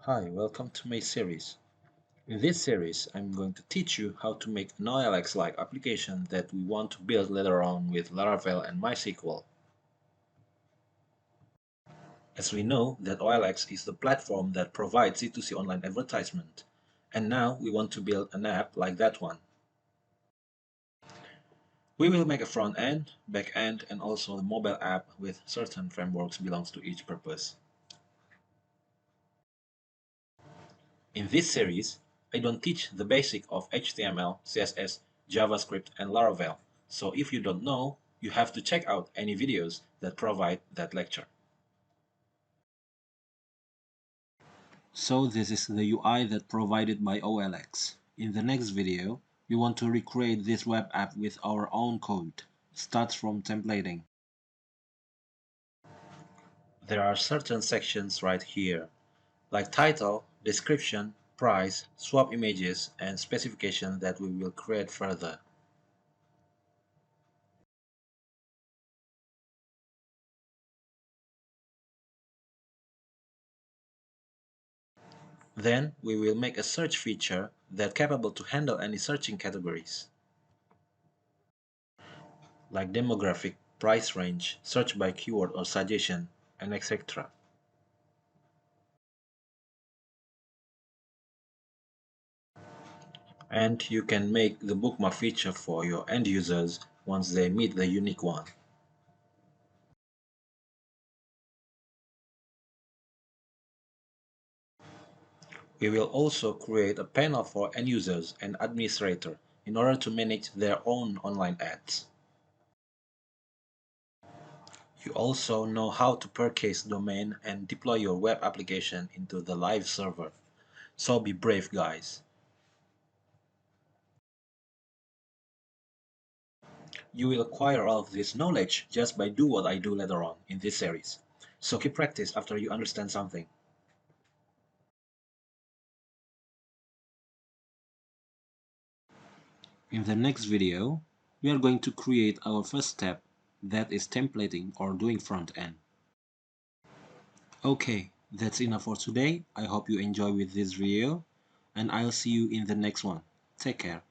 Hi, welcome to my series. In this series, I'm going to teach you how to make an OLX-like application that we want to build later on with Laravel and MySQL. As we know that OLX is the platform that provides C2C online advertisement, and now we want to build an app like that one. We will make a front end, back end, and also the mobile app with certain frameworks belongs to each purpose. In this series, I don't teach the basic of HTML, CSS, JavaScript, and Laravel. So if you don't know, you have to check out any videos that provide that lecture. So this is the UI that provided by OLX. In the next video, we want to recreate this web app with our own code. Starts from templating. There are certain sections right here, like title, description, price, swap images, and specification that we will create further. Then we will make a search feature that's capable to handle any searching categories, like demographic, price range, search by keyword or suggestion, and etc. And you can make the bookmark feature for your end users once they meet the unique one. We will also create a panel for end users and administrator in order to manage their own online ads. You also know how to purchase domain and deploy your web application into the live server. So be brave, guys. You will acquire all of this knowledge just by do what I do later on in this series. So keep practice after you understand something. In the next video, we are going to create our first step, that is templating or doing front end. Okay, that's enough for today. I hope you enjoy with this video and I'll see you in the next one. Take care.